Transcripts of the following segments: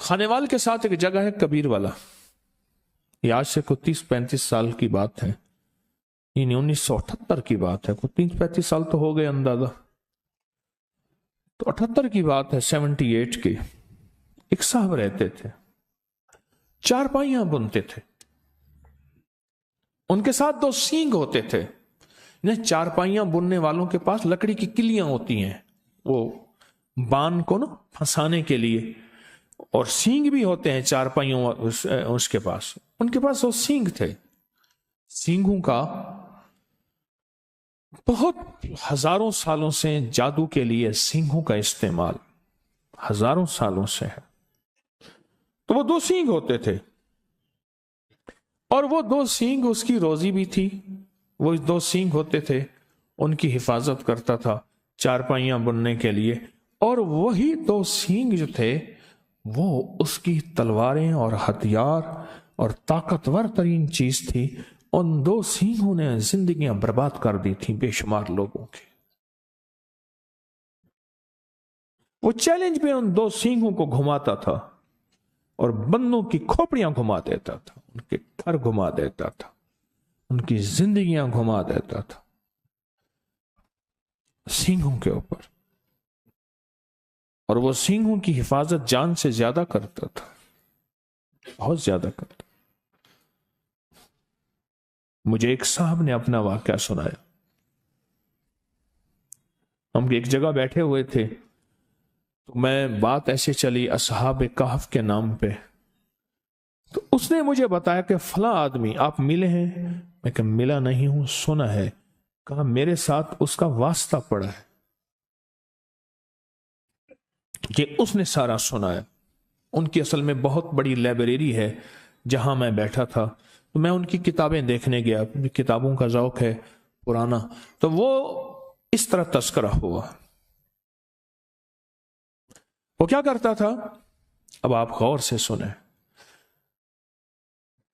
خانیوال کے ساتھ ایک جگہ ہے کبیر والا، یہ آج سے کوئی 30-35 سال کی بات ہے، یعنی 1978 کی بات ہے، کوئی 30-35 سال تو ہو گئے اندازہ، تو 78 کی بات ہے، 78 کی۔ ایک صاحب رہتے تھے، چارپائیاں بنتے تھے، ان کے ساتھ 2 سینگ ہوتے تھے۔ چارپائیاں بننے والوں کے پاس لکڑی کی کلیاں ہوتی ہیں، وہ بان کو نا پھنسانے کے لیے، اور سینگ بھی ہوتے ہیں چارپائیوں اس کے پاس، ان کے پاس 2 سینگ تھے۔ سینگوں کا بہت ہزاروں سالوں سے جادو کے لیے سینگوں کا استعمال ہزاروں سالوں سے ہے۔ تو وہ 2 سینگ ہوتے تھے، اور وہ 2 سینگ اس کی روزی بھی تھی، وہ 2 سینگ ہوتے تھے، ان کی حفاظت کرتا تھا چارپائیاں بننے کے لیے، اور وہی 2 سینگ جو تھے وہ اس کی تلواریں اور ہتھیار اور طاقتور ترین چیز تھی۔ ان 2 سینگوں نے زندگیاں برباد کر دی تھی بے شمار لوگوں کی۔ وہ چیلنج پہ ان 2 سینگوں کو گھماتا تھا اور بندوں کی کھوپڑیاں گھما دیتا تھا، ان کے گھر گھما دیتا تھا، ان کی زندگیاں گھما دیتا تھا سینگوں کے اوپر، اور وہ سینگوں کی حفاظت جان سے زیادہ کرتا تھا، بہت زیادہ کرتا۔ مجھے ایک صاحب نے اپنا واقعہ سنایا، ہم ایک جگہ بیٹھے ہوئے تھے، تو میں بات ایسے چلی اصحاب کہف کے نام پہ، تو اس نے مجھے بتایا کہ فلاں آدمی آپ ملے ہیں؟ میں کہ ملا نہیں ہوں، سنا ہے۔ کہا میرے ساتھ اس کا واسطہ پڑا ہے، یہ اس نے سارا سنایا۔ ان کی اصل میں بہت بڑی لائبریری ہے جہاں میں بیٹھا تھا، تو میں ان کی کتابیں دیکھنے گیا، کتابوں کا ذوق ہے پرانا، تو وہ اس طرح تذکرہ ہوا۔ وہ کیا کرتا تھا، اب آپ غور سے سنیں،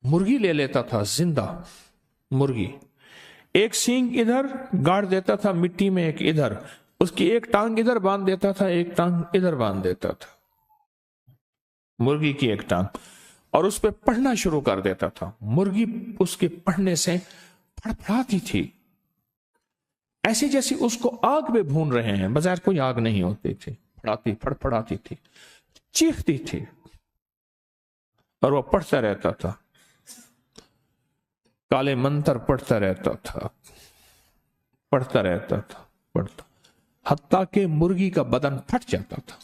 مرغی لے لیتا تھا، زندہ مرغی، ایک سینگ ادھر گاڑ دیتا تھا مٹی میں، ایک ادھر، اس کی ایک ٹانگ ادھر باندھ دیتا تھا، ایک ٹانگ ادھر باندھ دیتا تھا، مرغی کی ایک ٹانگ، اور اس پہ پڑھنا شروع کر دیتا تھا۔ مرغی اس کے پڑھنے سے پھڑپھڑاتی تھی، ایسی جیسی اس کو آگ میں بھون رہے ہیں، بظاہر کوئی آگ نہیں ہوتی تھی، پھڑپھڑاتی تھی، چیختی تھی، اور وہ پڑھتا رہتا تھا، کالے منتر پڑھتا رہتا تھا، پڑھتا رہتا تھا، پڑھتا، حتیٰ کہ مرغی کا بدن پھٹ جاتا تھا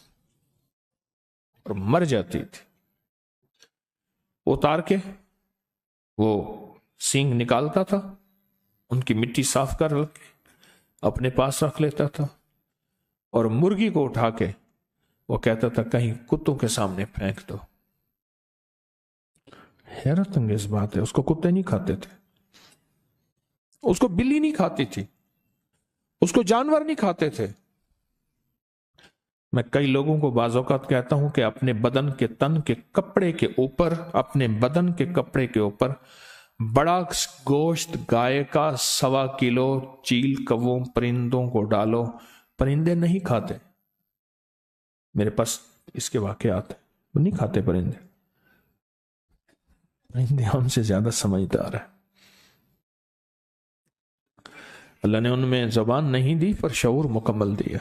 اور مر جاتی تھی۔ اتار کے وہ سینگ نکالتا تھا، ان کی مٹی صاف کر کے اپنے پاس رکھ لیتا تھا، اور مرغی کو اٹھا کے وہ کہتا تھا کہیں کتوں کے سامنے پھینک دو۔ حیرت انگیز بات ہے، اس کو کتے نہیں کھاتے تھے، اس کو بلی نہیں کھاتی تھی، اس کو جانور نہیں کھاتے تھے۔ میں کئی لوگوں کو بعض اوقات کہتا ہوں کہ اپنے بدن کے تن کے کپڑے کے اوپر، اپنے بدن کے کپڑے کے اوپر بڑا گوشت گائے کا 1.25 کلو چیل کووں پرندوں کو ڈالو، پرندے نہیں کھاتے۔ میرے پاس اس کے واقعات ہیں، وہ نہیں کھاتے پرندے، پرندے ہم سے زیادہ سمجھدار ہیں۔ اللہ نے ان میں زبان نہیں دی پر شعور مکمل دیا۔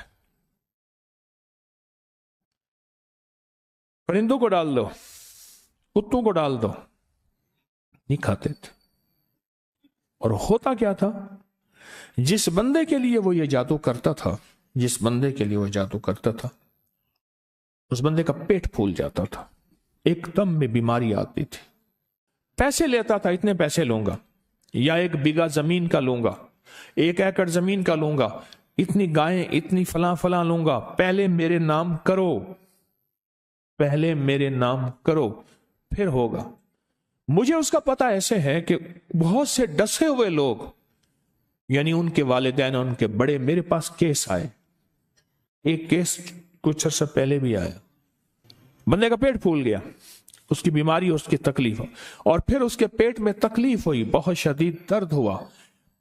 پرندوں کو ڈال دو، کتوں کو ڈال دو، نہیں کھاتے تھے۔ اور ہوتا کیا تھا، جس بندے کے لیے وہ یہ جادو کرتا تھا، جس بندے کے لیے وہ جادو کرتا تھا، اس بندے کا پیٹ پھول جاتا تھا، ایک دم میں بیماری آتی تھی۔ پیسے لیتا تھا، اتنے پیسے لوں گا، یا 1 بیگھہ زمین کا لوں گا، 1 ایکڑ زمین کا لوں گا، اتنی گائیں، اتنی فلاں فلاں لوں گا، پہلے میرے نام کرو، پہلے میرے نام کرو، پھر ہوگا۔ مجھے اس کا پتہ ایسے ہے کہ بہت سے ڈسے ہوئے لوگ، یعنی ان کے والدین، ان کے بڑے، میرے پاس کیس آئے، ایک کیس کچھ عرصہ پہلے بھی آیا، بندے کا پیٹ پھول گیا، اس کی بیماری، اس کی تکلیف، اور پھر اس کے پیٹ میں تکلیف ہوئی، بہت شدید درد ہوا،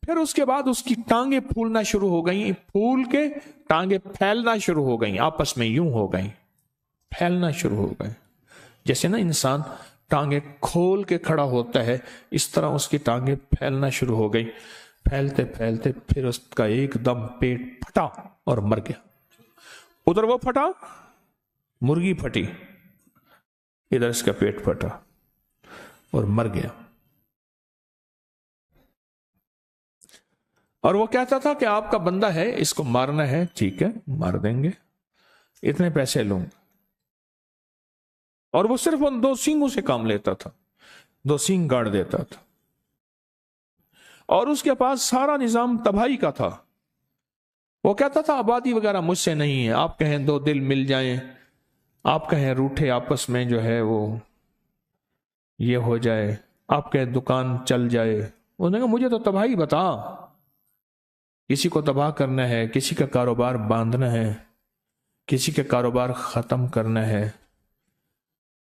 پھر اس کے بعد اس کی ٹانگیں پھولنا شروع ہو گئیں، پھول کے ٹانگیں پھیلنا شروع ہو گئیں، آپس میں یوں ہو گئیں، پھیلنا شروع ہو گئے۔ جیسے نا انسان ٹانگیں کھول کے کھڑا ہوتا ہے، اس طرح اس کی ٹانگیں پھیلنا شروع ہو گئی، پھیلتے پھیلتے پھر اس کا ایک دم پیٹ پھٹا اور مر گیا۔ ادھر وہ پھٹا، مرغی پھٹی، ادھر اس کا پیٹ پھٹا اور مر گیا۔ اور وہ کہتا تھا کہ آپ کا بندہ ہے، اس کو مارنا ہے، ٹھیک ہے مار دیں گے، اتنے پیسے لوں گا۔ اور وہ صرف ان 2 سینگوں سے کام لیتا تھا، 2 سینگ گاڑ دیتا تھا، اور اس کے پاس سارا نظام تباہی کا تھا۔ وہ کہتا تھا آبادی وغیرہ مجھ سے نہیں ہے، آپ کہیں 2 دل مل جائیں، آپ کہیں روٹھے آپس میں جو ہے وہ یہ ہو جائے، آپ کہیں دکان چل جائے۔ انہوں نے کہا مجھے تو تباہی بتا، کسی کو تباہ کرنا ہے، کسی کا کاروبار باندھنا ہے، کسی کا کاروبار ختم کرنا ہے،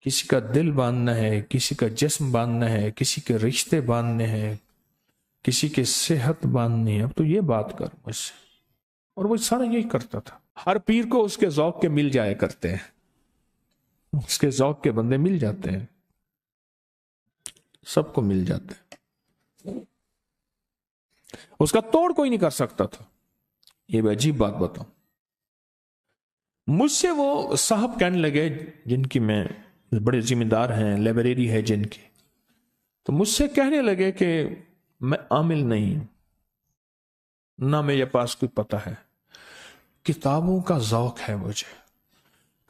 کسی کا دل باندھنا ہے، کسی کا جسم باندھنا ہے، کسی کے رشتے باندھنے ہیں، کسی کے صحت باندھنی ہے، اب تو یہ بات کر مجھ سے۔ اور وہ سارا یہی کرتا تھا۔ ہر پیر کو اس کے ذوق کے مل جایا کرتے ہیں، اس کے ذوق کے بندے مل جاتے ہیں، سب کو مل جاتے ہیں، اس کا توڑ کوئی نہیں کر سکتا تھا۔ یہ بھی عجیب بات بتاؤں، مجھ سے وہ صاحب کہنے لگے جن کی میں بڑے ذمہ دار ہیں، لائبریری ہے جن کی، تو مجھ سے کہنے لگے کہ میں عامل نہیں، نہ میرے پاس کوئی پتہ ہے، کتابوں کا ذوق ہے مجھے۔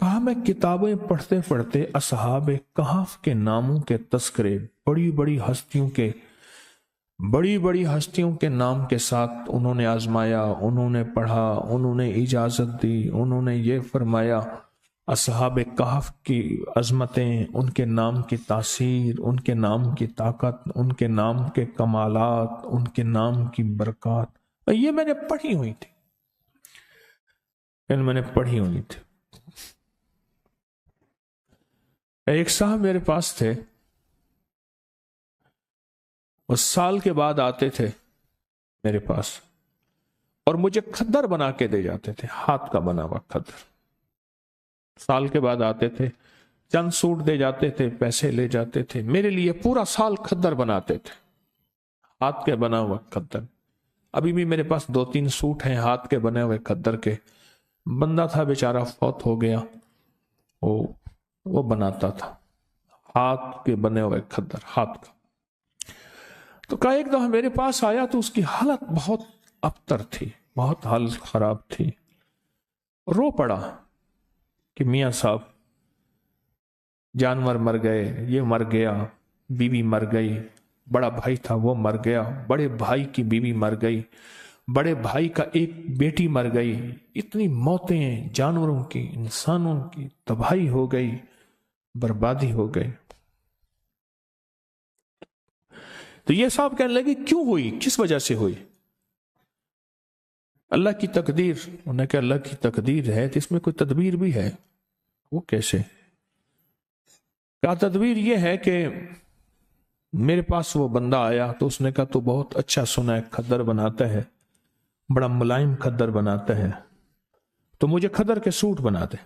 کہا میں کتابیں پڑھتے پڑھتے اصحاب کہف کے ناموں کے تذکرے، بڑی بڑی ہستیوں کے نام کے ساتھ انہوں نے آزمایا، انہوں نے پڑھا، انہوں نے اجازت دی، انہوں نے یہ فرمایا، اصحاب کہف کی عظمتیں، ان کے نام کی تاثیر، ان کے نام کی طاقت، ان کے نام کے کمالات، ان کے نام کی برکات، یہ میں نے پڑھی ہوئی تھی، ایک صاحب میرے پاس تھے، وہ سال کے بعد آتے تھے میرے پاس اور مجھے کھدر بنا کے دے جاتے تھے، ہاتھ کا بنا ہوا کھدر۔ سال کے بعد آتے تھے، چند سوٹ دے جاتے تھے، پیسے لے جاتے تھے، میرے لیے پورا سال کھدر بناتے تھے، ہاتھ کے بنا ہوا کھدر۔ ابھی بھی میرے پاس 2-3 سوٹ ہیں ہاتھ کے بنے ہوئے کھدر کے۔ بندہ تھا بیچارہ، فوت ہو گیا، وہ بناتا تھا ہاتھ کے بنے ہوئے کھدر، ہاتھ کا۔ تو کہا ایک دفعہ میرے پاس آیا تو اس کی حالت بہت ابتر تھی، بہت حالت خراب تھی، رو پڑا کہ میاں صاحب جانور مر گئے، یہ مر گیا، بیوی مر گئی، بڑا بھائی تھا وہ مر گیا، بڑے بھائی کی بیوی مر گئی، بڑے بھائی کا ایک بیٹی مر گئی، اتنی موتیں، جانوروں کی، انسانوں کی تباہی ہو گئی، بربادی ہو گئی۔ تو یہ صاحب کہنے لگے کیوں ہوئی، کس وجہ سے ہوئی؟ اللہ کی تقدیر۔ انہوں نے کہا اللہ کی تقدیر ہے تو اس میں کوئی تدبیر بھی ہے؟ وہ کیسے؟ کہا تدبیر یہ ہے کہ میرے پاس وہ بندہ آیا تو اس نے کہا تو بہت اچھا سنا ہے، کھدر بناتا ہے، بڑا ملائم کھدر بناتا ہے، تو مجھے کھدر کے سوٹ بنا دے۔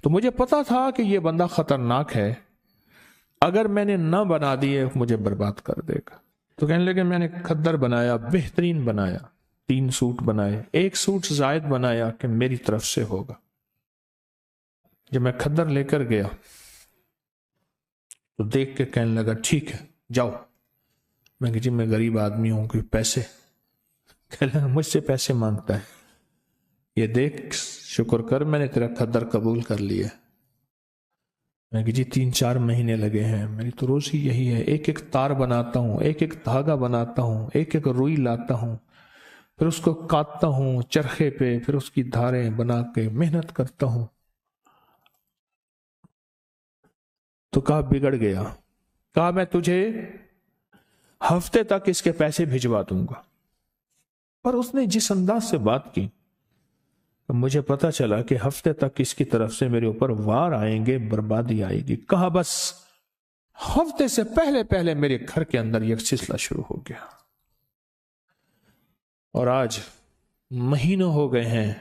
تو مجھے پتا تھا کہ یہ بندہ خطرناک ہے، اگر میں نے نہ بنا دیے مجھے برباد کر دے گا۔ تو کہنے لگے میں نے کھدر بنایا، بہترین بنایا، 3 سوٹ بنائے، 1 سوٹ زائد بنایا کہ میری طرف سے ہوگا۔ جب میں کھدر لے کر گیا تو دیکھ کے کہنے لگا ٹھیک ہے جاؤ۔ میں کہ جی میں غریب آدمی ہوں، کوئی پیسے؟ کہنے لگا مجھ سے پیسے مانگتا ہے، یہ دیکھ شکر کر میں نے تیرا کھدر قبول کر لیا۔ میں کہ جی 3-4 مہینے لگے ہیں، میری تو روزی یہی ہے، ایک ایک تار بناتا ہوں، ایک ایک دھاگا بناتا ہوں، ایک ایک روئی لاتا ہوں، پھر اس کو کاٹتا ہوں چرخے پہ، پھر اس کی دھاریں بنا کے محنت کرتا ہوں۔ تو کہا بگڑ گیا، کہا میں تجھے ہفتے تک اس کے پیسے بھجوا دوں گا۔ پر اس نے جس انداز سے بات کی مجھے پتا چلا کہ ہفتے تک اس کی طرف سے میرے اوپر وار آئیں گے، بربادی آئے گی۔ کہا بس ہفتے سے پہلے میرے گھر کے اندر یہ سلسلہ شروع ہو گیا، اور آج مہینوں ہو گئے ہیں،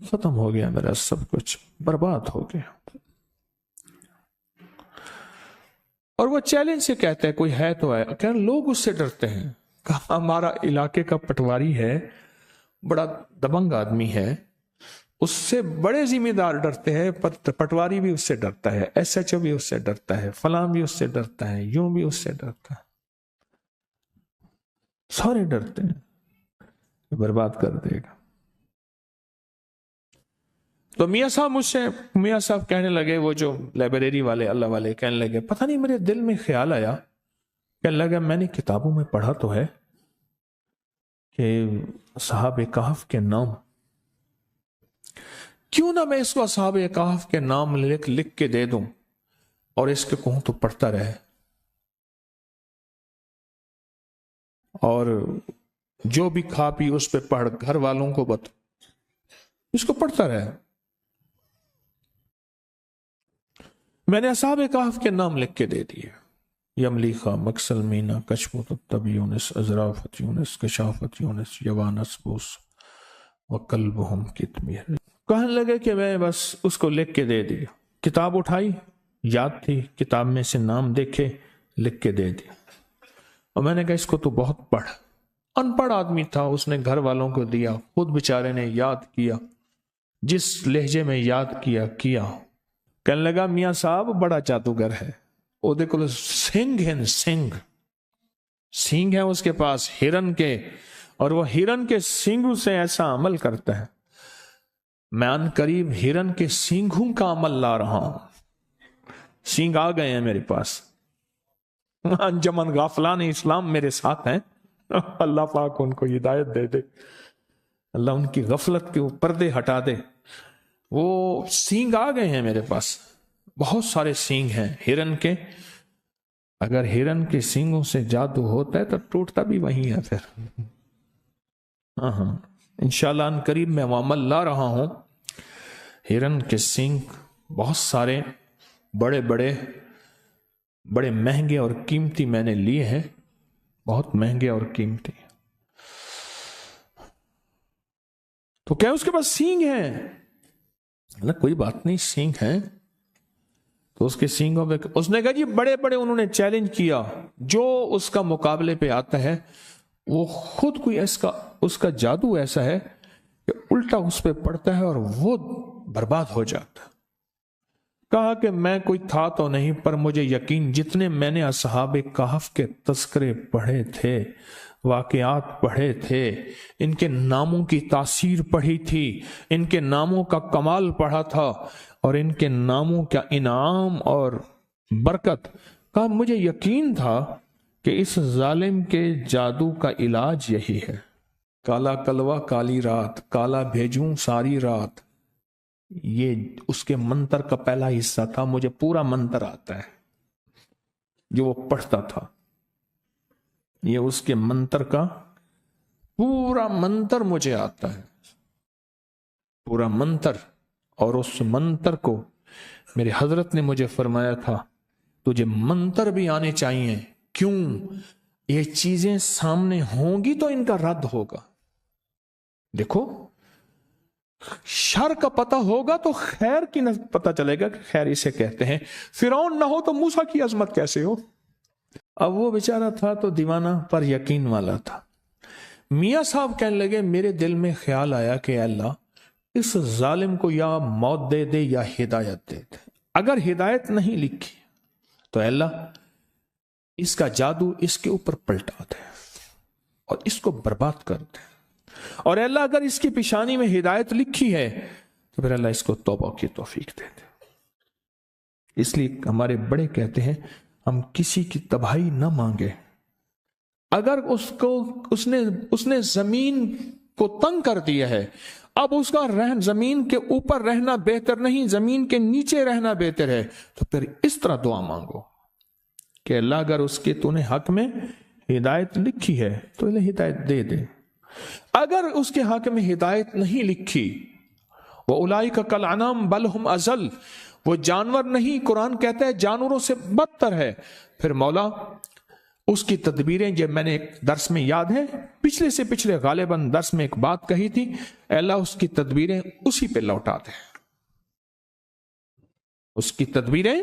ختم ہو گیا، میرا سب کچھ برباد ہو گیا۔ اور وہ چیلنج سے کہتا ہے کوئی ہے تو ہے، کہ لوگ اس سے ڈرتے ہیں، کہا ہمارا علاقے کا پٹواری ہے، بڑا دبنگ آدمی ہے، اس سے بڑے ذمہ دار ڈرتے ہیں، پٹواری بھی اس سے ڈرتا ہے، ایس ایچ او بھی اس سے ڈرتا ہے، فلاں بھی اس سے ڈرتا ہے، یوں بھی اس سے ڈرتا ہے، سارے ڈرتے ہیں، برباد کر دے گا۔ تو میاں صاحب کہنے لگے، وہ جو لائبریری والے اللہ والے کہنے لگے، پتہ نہیں میرے دل میں خیال آیا، کہنے لگا میں نے کتابوں میں پڑھا تو ہے کہ اصحاب کہف کے نام، کیوں نہ میں اس کو اصحاب کہف کے نام لکھ کے دے دوں اور اس کے کہوں تو پڑھتا رہے، اور جو بھی کھا پی اس پہ پڑھ، گھر والوں کو اس کو پڑھتا رہے۔ میں نے اصحاب کہف کے نام لکھ کے دے دیے، یملیخا، مکسل مینا، کشمت الطب یونس، ازرافت یونس، کشافت یونس، یوانس بوس وقلبہم کتمیر۔ کہنے لگے کہ میں بس اس کو لکھ کے دے دی، کتاب اٹھائی، یاد تھی، کتاب میں سے نام دیکھے، لکھ کے دے دی، اور میں نے کہا اس کو تو بہت پڑھ۔ ان پڑھ آدمی تھا، اس نے گھر والوں کو دیا، خود بیچارے نے یاد کیا، جس لہجے میں یاد کیا۔ کہنے لگا میاں صاحب بڑا جادوگر ہے، وہ دیکھو سنگ ہے، سینگ ہے اس کے پاس ہرن کے، اور وہ ہرن کے سینگوں سے ایسا عمل کرتا ہے، میں ان قریب ہرن کے سینگوں کا عمل لا رہا ہوں، سینگ آ گئے ہیں میرے پاس، انجمن غافلان اسلام میرے ساتھ ہیں، اللہ پاک ان کو ہدایت دے دے، اللہ ان کی غفلت کے پردے ہٹا دے، وہ سینگ آ گئے ہیں میرے پاس، بہت سارے سینگ ہیں ہرن کے، اگر ہرن کے سینگوں سے جادو ہوتا ہے تو ٹوٹتا بھی وہی ہے پھر۔ ہاں انشاءاللہ ان قریب میں وہ عمل لا رہا ہوں، ہرن کے سینگ بہت سارے، بڑے مہنگے اور قیمتی میں نے لیے ہیں، بہت مہنگے اور قیمتی۔ تو کیا اس کے پاس سینگ ہیں؟ کوئی بات نہیں، سینگ ہیں تو اس کے سینگوں پہ، اس نے کہا جی بڑے انہوں نے چیلنج کیا، جو اس کا مقابلے پہ آتا ہے وہ خود کوئی اس کا جادو ایسا ہے کہ الٹا اس پہ پڑتا ہے اور وہ برباد ہو جاتا ہے۔ کہا کہ میں کوئی تھا تو نہیں، پر مجھے یقین، جتنے میں نے اصحاب کہف کے تذکرے پڑھے تھے، واقعات پڑھے تھے، ان کے ناموں کی تاثیر پڑھی تھی، ان کے ناموں کا کمال پڑھا تھا، اور ان کے ناموں کا انعام اور برکت، کہا مجھے یقین تھا کہ اس ظالم کے جادو کا علاج یہی ہے، کالا کلوہ کالی رات، کالا بھیجوں ساری رات، یہ اس کے منتر کا پہلا حصہ تھا، مجھے پورا منتر آتا ہے جو وہ پڑھتا تھا، یہ اس کے منتر کا پورا منتر مجھے آتا ہے، پورا منتر، اور اس منتر کو میرے حضرت نے مجھے فرمایا تھا تجھے منتر بھی آنے چاہیے، کیوں؟ یہ چیزیں سامنے ہوں گی تو ان کا رد ہوگا، دیکھو شر کا پتہ ہوگا تو خیر کی نہ پتہ چلے گا کہ خیر اسے کہتے ہیں، فرعون نہ ہو تو موسیٰ کی عظمت کیسے ہو؟ اب وہ بیچارہ تھا تو دیوانہ پر یقین والا تھا۔ میاں صاحب کہنے لگے میرے دل میں خیال آیا کہ اے اللہ اس ظالم کو یا موت دے دے یا ہدایت دے دے، اگر ہدایت نہیں لکھی تو اے اللہ اس کا جادو اس کے اوپر پلٹا دے اور اس کو برباد کر دے، اور اے اللہ اگر اس کی پیشانی میں ہدایت لکھی ہے تو پھر اللہ اس کو توبہ کی توفیق دے دے۔ اس لیے ہمارے بڑے کہتے ہیں ہم کسی کی تباہی نہ مانگے، اگر اس نے زمین کو تنگ کر دیا ہے، اب اس کا زمین کے اوپر رہنا بہتر نہیں، زمین کے نیچے رہنا بہتر ہے، تو پھر اس طرح دعا مانگو کہ اللہ اگر اس کے تو نے حق میں ہدایت لکھی ہے تو اللہ ہدایت دے دے، اگر اس کے حق میں ہدایت نہیں لکھی، وَأُولَئِكَ كَالْأَنْعَامِ بَلْ هُمْ أَضَلُّ، وہ جانور نہیں، قرآن کہتا ہے جانوروں سے بدتر ہے۔ پھر مولا اس کی تدبیریں، جب میں نے ایک درس میں یاد ہے پچھلے سے پچھلے غالباً درس میں ایک بات کہی تھی، اے اللہ اس کی تدبیریں اسی پہ لوٹا دے، اس کی تدبیریں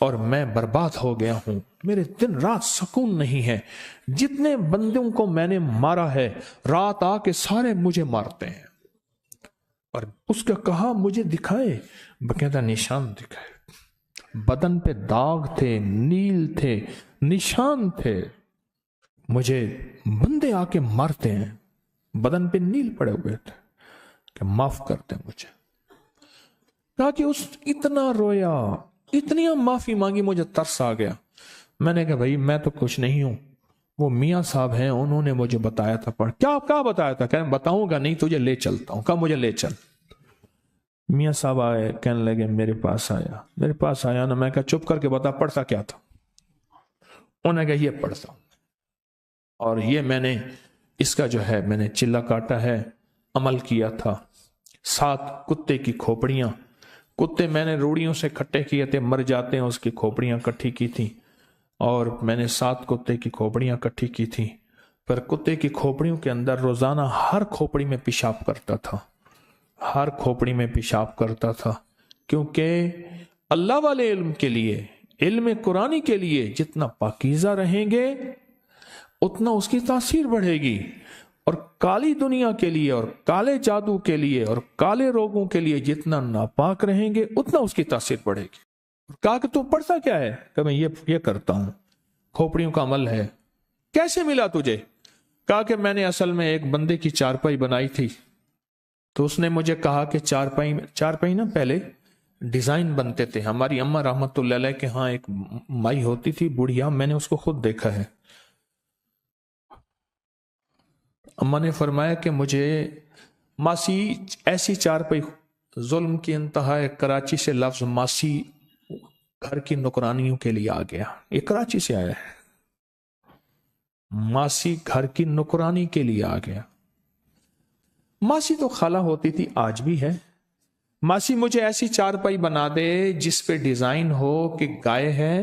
اور میں برباد ہو گیا ہوں، میرے دن رات سکون نہیں ہے، جتنے بندوں کو میں نے مارا ہے رات آ کے سارے مجھے مارتے ہیں۔ اور اس کا کہا مجھے دکھائے، باقاعدہ نشان دکھائے، بدن پہ داغ تھے، نیل تھے، نشان تھے، مجھے بندے آ کے مارتے ہیں، بدن پہ نیل پڑے ہوئے تھے کہ معاف کر دیں مجھے۔ کہا کہ اس اتنا رویا، اتنی معافی مانگی، مجھے ترس آ گیا۔ میں نے کہا بھائی میں تو کچھ نہیں ہوں، وہ میاں صاحب ہیں، انہوں نے مجھے بتایا تھا۔ پڑھ کیا بتایا تھا؟ کہنے بتاؤں گا نہیں، تجھے لے چلتا ہوں۔ کہا مجھے لے چل۔ میاں صاحب آئے، کہنے لگے میرے پاس آیا نا، میں کہا چپ کر کے بتا پڑھتا کیا تھا؟ انہوں نے کہا یہ پڑھتا ہوں، اور یہ میں نے اس کا جو ہے میں نے چلا کاٹا ہے، عمل کیا تھا۔ 7 کتے کی کھوپڑیاں، کتے میں نے روڑیوں سے کھٹے کیے تھے، مر جاتے ہیں، اس کی کھوپڑیاں کٹھی کی تھی، اور میں نے 7 کتے کی کھوپڑیاں کٹھی کی تھی۔ پر کتے کی کھوپڑیوں کے اندر روزانہ ہر کھوپڑی میں پیشاب کرتا تھا، ہر کھوپڑی میں پیشاب کرتا تھا، کیونکہ اللہ والے علم کے لیے، علم قرآنی کے لیے جتنا پاکیزہ رہیں گے اتنا اس کی تاثیر بڑھے گی، اور کالی دنیا کے لیے اور کالے جادو کے لیے اور کالے روگوں کے لیے جتنا ناپاک رہیں گے اتنا اس کی تاثیر بڑھے گی۔ کہا کہ تو پڑھتا کیا ہے؟ کہ میں یہ کرتا ہوں، کھوپڑیوں کا عمل ہے۔ کیسے ملا تجھے؟ کہا کہ میں نے اصل میں ایک بندے کی چارپائی بنائی تھی، تو اس نے مجھے کہا کہ چارپائی نا پہلے ڈیزائن بنتے تھے، ہماری اماں رحمت اللہ علیہ کے ہاں ایک مائی ہوتی تھی بڑھیا، میں نے اس کو خود دیکھا ہے۔ اماں نے فرمایا کہ مجھے ماسی ایسی چارپائی، ظلم کی انتہا ہے، کراچی سے لفظ ماسی گھر کی نوکرانیوں کے لیے آ گیا، یہ کراچی سے آیا ہے، ماسی گھر کی نوکرانی کے لیے آ گیا۔ ماسی تو خالہ ہوتی تھی، آج بھی ہے۔ ماسی مجھے ایسی چارپائی بنا دے جس پہ ڈیزائن ہو کہ گائے ہے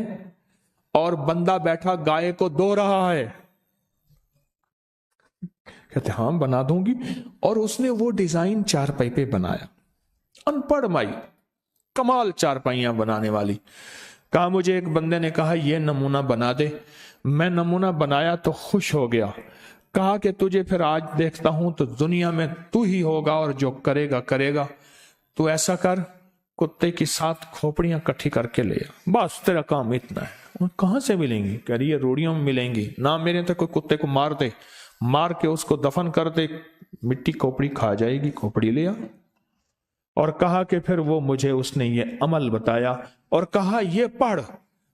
اور بندہ بیٹھا گائے کو دو رہا ہے۔ کہتے ہاں بنا دوں گی، اور اس نے وہ ڈیزائن چارپائی پہ بنایا۔ ان پڑھ مائی، کمال چارپائیاں بنانے والی۔ کہا مجھے ایک بندے نے کہا یہ نمونہ بنا دے، میں نمونہ بنایا تو خوش ہو گیا۔ کہا کہ تجھے پھر آج دیکھتا ہوں تو دنیا میں تو ہی ہوگا، اور جو کرے گا، تو ایسا کر کتے کی 7 کھوپڑیاں کٹھی کر کے لے آ، بس تیرا کام اتنا ہے۔ کہاں سے ملیں گی؟ کہہ رہی ہے روڑیوں میں ملیں گی، نہ میرے تو کوئی کتے کو مار دے، مار کے اس کو دفن کر دے، مٹی کھوپڑی کھا جائے گی، کھوپڑی لے آ۔ اور کہا کہ پھر وہ مجھے اس نے یہ عمل بتایا، اور کہا یہ پڑھ،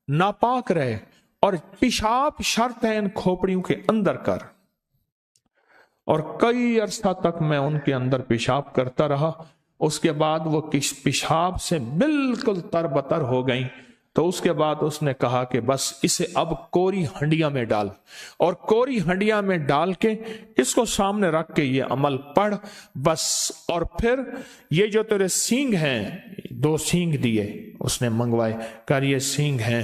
ناپاک رہے، اور پیشاب شرط ہے ان کھوپڑیوں کے اندر کر۔ اور کئی عرصہ تک میں ان کے اندر پیشاب کرتا رہا، اس کے بعد وہ پیشاب سے بالکل تربتر ہو گئیں۔ تو اس کے بعد اس نے کہا کہ بس اسے اب کوری ہنڈیا میں ڈال، اور کوری ہنڈیا میں ڈال کے اس کو سامنے رکھ کے یہ عمل پڑھ بس۔ اور پھر یہ جو تیرے سینگ ہیں، 2 سینگ دیے اس نے منگوائے، کہا یہ سینگ ہیں،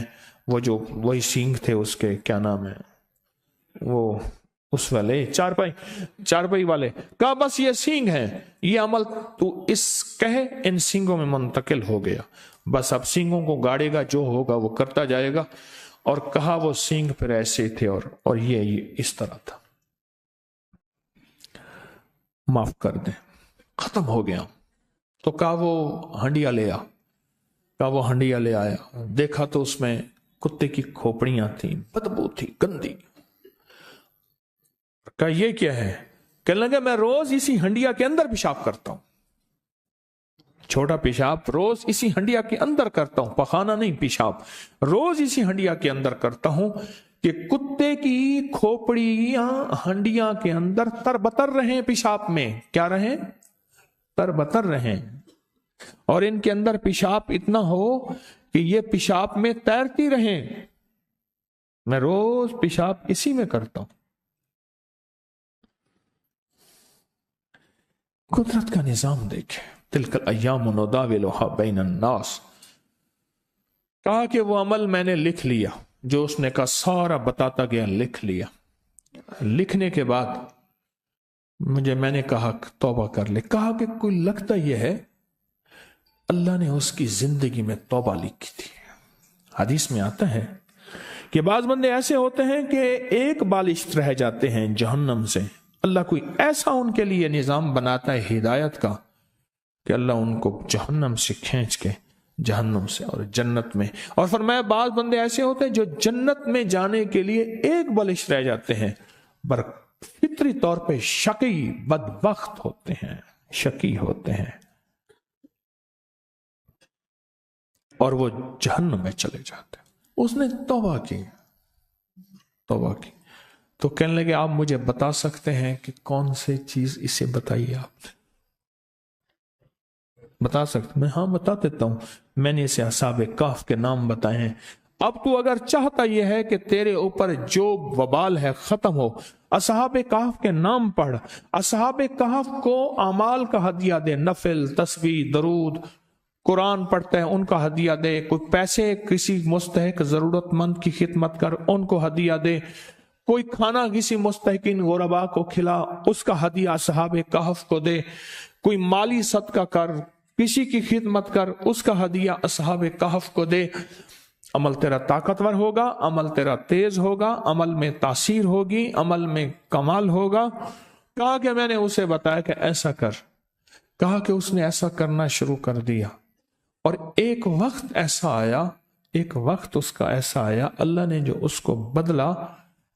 وہ جو وہی سینگ تھے اس کے، کیا نام ہے وہ، اس والے چارپائی والے۔ کہا بس یہ سینگ ہیں، یہ عمل تو اس کہے ان سینگوں میں منتقل ہو گیا، بس اب سینگوں کو گاڑے گا، جو ہوگا وہ کرتا جائے گا۔ اور کہا وہ سینگ پھر ایسے تھے، اور یہ اس طرح تھا، معاف کر دیں، ختم ہو گیا۔ تو کہا وہ ہنڈیا لے آ، کہا وہ ہنڈیا لے آیا، دیکھا تو اس میں کتے کی کھوپڑیاں تھیں، بدبو تھی، گندی۔ کہا یہ کیا ہے؟ کہنے لگا میں روز اسی ہنڈیا کے اندر پیشاب کرتا ہوں، چھوٹا پیشاب روز اسی ہنڈیا کے اندر کرتا ہوں، پخانہ نہیں، پیشاب روز اسی ہنڈیا کے اندر کرتا ہوں کہ کتے کی کھوپڑیاں ہنڈیا کے اندر تربتر رہیں، پیشاب میں کیا رہیں؟ تربتر رہیں، اور ان کے اندر پیشاب اتنا ہو کہ یہ پیشاب میں تیرتی رہیں۔ میں روز پیشاب اسی میں کرتا ہوں۔ قدرت کا نظام دیکھیں، تلک الایام نداولها بین الناس۔ کہا کہ وہ عمل میں نے لکھ لیا، جو اس نے کہا سارا بتاتا گیا، لکھ لیا۔ لکھنے کے بعد میں نے کہا توبہ کر لے۔ کہا کہ کوئی لگتا یہ ہے اللہ نے اس کی زندگی میں توبہ لکھی تھی، حدیث میں آتا ہے کہ بعض بندے ایسے ہوتے ہیں کہ ایک بالشت رہ جاتے ہیں جہنم سے، اللہ کوئی ایسا ان کے لیے نظام بناتا ہے ہدایت کا کہ اللہ ان کو جہنم سے کھینچ کے جہنم سے اور جنت میں، اور فرمایا بعض بندے ایسے ہوتے ہیں جو جنت میں جانے کے لیے ایک بالشت رہ جاتے ہیں، پر فطری طور پہ شقی بدبخت ہوتے ہیں، شقی ہوتے ہیں، اور وہ جہنم میں چلے جاتے ہیں۔ اس نے توبہ کی، تو کہنے لگے آپ مجھے بتا سکتے ہیں کہ کون سی چیز، اسے بتائیے، آپ بتا سکتے؟ میں ہاں بتا دیتا ہوں، میں نے اسے اصحاب کہف کے نام بتائے ہیں۔ اب تو اگر چاہتا یہ ہے کہ تیرے اوپر جو وبال ہے ختم ہو، اصحاب کہف کے نام پڑھ، اصحاب کہف کو اعمال کا ہدیہ دے، نفل، تسبیح، درود، قرآن پڑھتے ہیں ان کا ہدیہ دے، کوئی پیسے کسی مستحق ضرورت مند کی خدمت کر ان کو ہدیہ دے، کوئی کھانا کسی مستحقین غربا کو کھلا اس کا ہدیہ اصحاب کہف کو دے، کوئی مالی صدقہ کر، کسی کی خدمت کر اس کا ہدیہ اصحاب کہف کو دے۔ عمل تیرا طاقتور ہوگا، عمل تیرا تیز ہوگا، عمل میں تاثیر ہوگی، عمل میں کمال ہوگا۔ کہا کہ میں نے اسے بتایا کہ ایسا کر، کہا کہ اس نے ایسا کرنا شروع کر دیا، اور ایک وقت ایسا آیا، ایک وقت اس کا ایسا آیا، اللہ نے جو اس کو بدلا،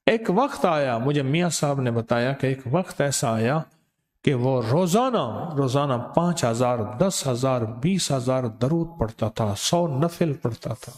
ایک وقت آیا، مجھے میاں صاحب نے بتایا کہ ایک وقت ایسا آیا کہ وہ روزانہ 5,000 10,000 20,000 درود پڑھتا تھا، 100 نفل پڑھتا تھا۔